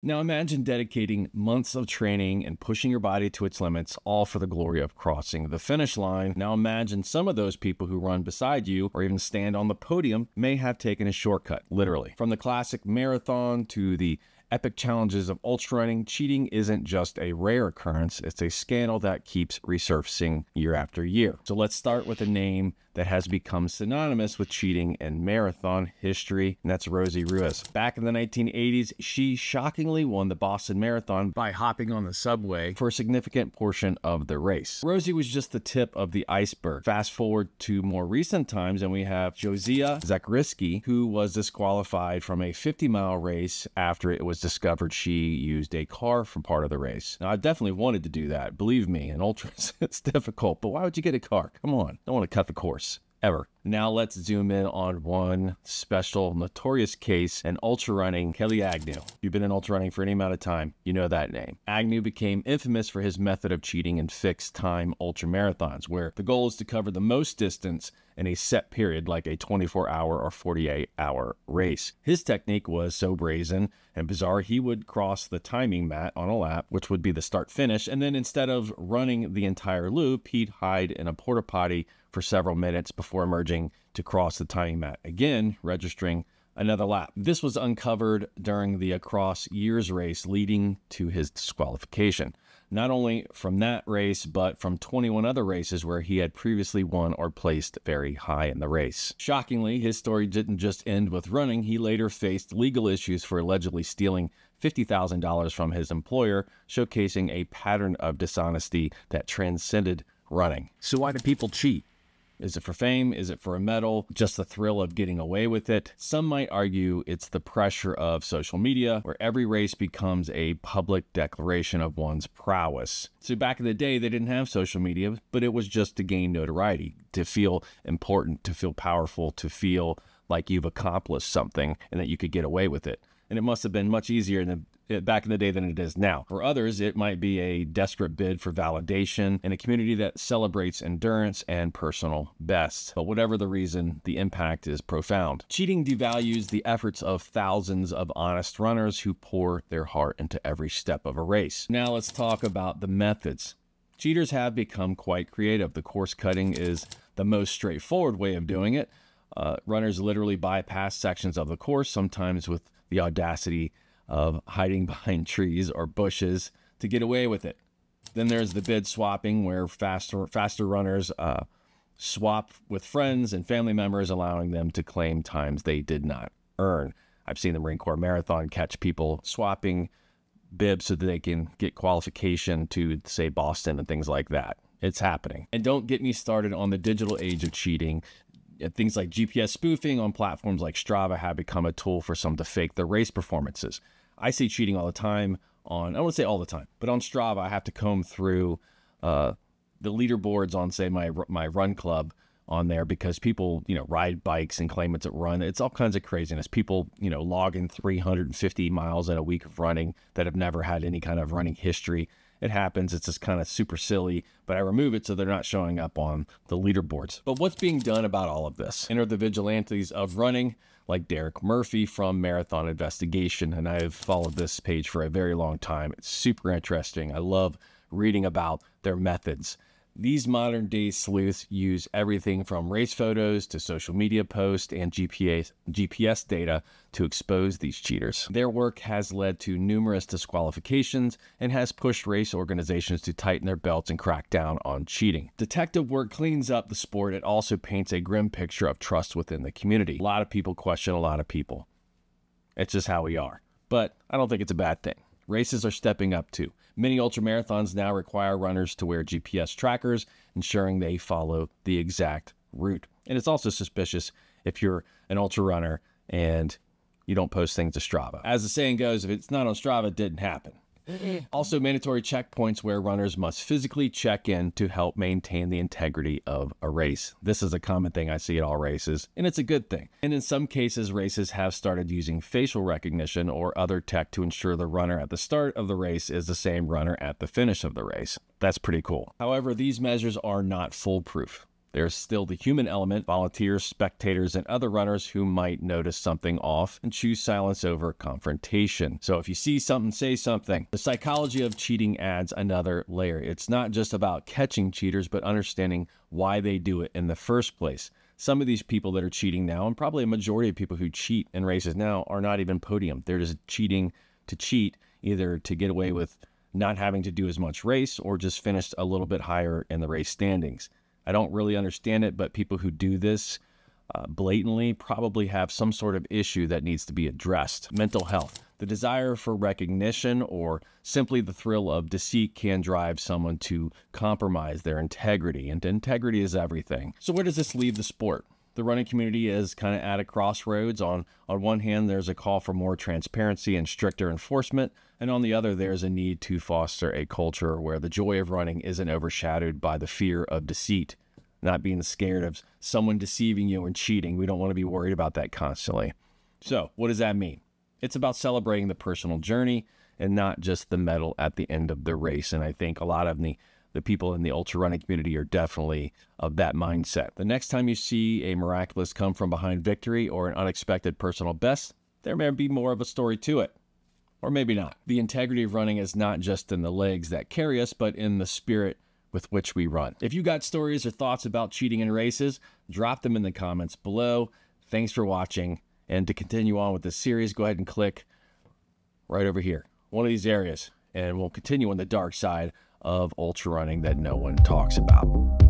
Now imagine dedicating months of training and pushing your body to its limits, all for the glory of crossing the finish line. Now imagine some of those people who run beside you or even stand on the podium may have taken a shortcut, literally. From the classic marathon to the epic challenges of ultrarunning, cheating isn't just a rare occurrence, it's a scandal that keeps resurfacing year after year. So let's start with a name that has become synonymous with cheating in marathon history, and that's Rosie Ruiz. Back in the 1980s, she shockingly won the Boston Marathon by hopping on the subway for a significant portion of the race. Rosie was just the tip of the iceberg. Fast forward to more recent times, and we have Josiah Zakarisky, who was disqualified from a 50-mile race after it was discovered she used a car for part of the race. Now, I definitely wanted to do that. Believe me, in ultras, it's difficult, but why would you get a car? Come on, don't want to cut the course. Ever. Now let's zoom in on one special notorious case in ultrarunning, Kelly Agnew. If you've been in ultrarunning for any amount of time, you know that name. Agnew became infamous for his method of cheating in fixed time ultramarathons, where the goal is to cover the most distance in a set period, like a 24-hour or 48-hour race. His technique was so brazen and bizarre, he would cross the timing mat on a lap, which would be the start finish, and then instead of running the entire loop, he'd hide in a porta potty for several minutes before emerging to cross the timing mat again, registering another lap. This was uncovered during the Across Years race, leading to his disqualification. Not only from that race, but from 21 other races where he had previously won or placed very high in the race. Shockingly, his story didn't just end with running. He later faced legal issues for allegedly stealing $50,000 from his employer, showcasing a pattern of dishonesty that transcended running. So why do people cheat? Is it for fame? Is it for a medal? Just the thrill of getting away with it? Some might argue it's the pressure of social media, where every race becomes a public declaration of one's prowess. So back in the day, they didn't have social media, but it was just to gain notoriety, to feel important, to feel powerful, to feel like you've accomplished something and that you could get away with it. And it must have been much easier back in the day than it is now. For others, it might be a desperate bid for validation in a community that celebrates endurance and personal bests. But whatever the reason, the impact is profound. Cheating devalues the efforts of thousands of honest runners who pour their heart into every step of a race. Now let's talk about the methods. Cheaters have become quite creative. The course cutting is the most straightforward way of doing it. Runners literally bypass sections of the course, sometimes with the audacity of hiding behind trees or bushes to get away with it. Then there's the bid swapping, where faster runners swap with friends and family members, allowing them to claim times they did not earn. I've seen the Marine Corps Marathon catch people swapping bibs so that they can get qualification to, say, Boston and things like that. It's happening. And don't get me started on the digital age of cheating. Things like GPS spoofing on platforms like Strava have become a tool for some to fake their race performances. I see cheating all the time on, I don't want to say all the time, but on Strava, I have to comb through the leaderboards on, say, my run club on there, because people, ride bikes and claim it's a run. It's all kinds of craziness. People, logging 350 miles in a week of running that have never had any kind of running history. It happens. It's just kind of super silly, but I remove it so they're not showing up on the leaderboards. But what's being done about all of this? Enter the vigilantes of running, like Derek Murphy from Marathon Investigation, and I've followed this page for a very long time. It's super interesting. I love reading about their methods. These modern day sleuths use everything from race photos to social media posts and GPS data to expose these cheaters. Their work has led to numerous disqualifications and has pushed race organizations to tighten their belts and crack down on cheating. Detective work cleans up the sport. It also paints a grim picture of trust within the community. A lot of people question a lot of people. It's just how we are. But I don't think it's a bad thing. Races are stepping up too. Many ultramarathons now require runners to wear GPS trackers, ensuring they follow the exact route. And it's also suspicious if you're an ultra runner and you don't post things to Strava. As the saying goes, if it's not on Strava, it didn't happen. Also, mandatory checkpoints where runners must physically check in to help maintain the integrity of a race. This is a common thing I see at all races, and it's a good thing. And in some cases, races have started using facial recognition or other tech to ensure the runner at the start of the race is the same runner at the finish of the race. That's pretty cool. However, these measures are not foolproof. There's still the human element, volunteers, spectators, and other runners who might notice something off and choose silence over confrontation. So if you see something, say something. The psychology of cheating adds another layer. It's not just about catching cheaters, but understanding why they do it in the first place. Some of these people that are cheating now, and probably a majority of people who cheat in races now, are not even podium. They're just cheating to cheat, either to get away with not having to do as much race or just finished a little bit higher in the race standings. I don't really understand it, but people who do this blatantly probably have some sort of issue that needs to be addressed. Mental health. The desire for recognition or simply the thrill of deceit can drive someone to compromise their integrity, and integrity is everything. So where does this leave the sport? The running community is kind of at a crossroads. On one hand, there's a call for more transparency and stricter enforcement, and on the other, there's a need to foster a culture where the joy of running isn't overshadowed by the fear of deceit, not being scared of someone deceiving you and cheating. We don't want to be worried about that constantly. So what does that mean? It's about celebrating the personal journey and not just the medal at the end of the race. And I think a lot of the people in the ultra running community are definitely of that mindset. The next time you see a miraculous come from behind victory or an unexpected personal best, there may be more of a story to it. Or maybe not. The integrity of running is not just in the legs that carry us, but in the spirit with which we run. If you got stories or thoughts about cheating in races, drop them in the comments below. Thanks for watching. And to continue on with this series, go ahead and click right over here, one of these areas, and we'll continue on the dark side of ultra running that no one talks about.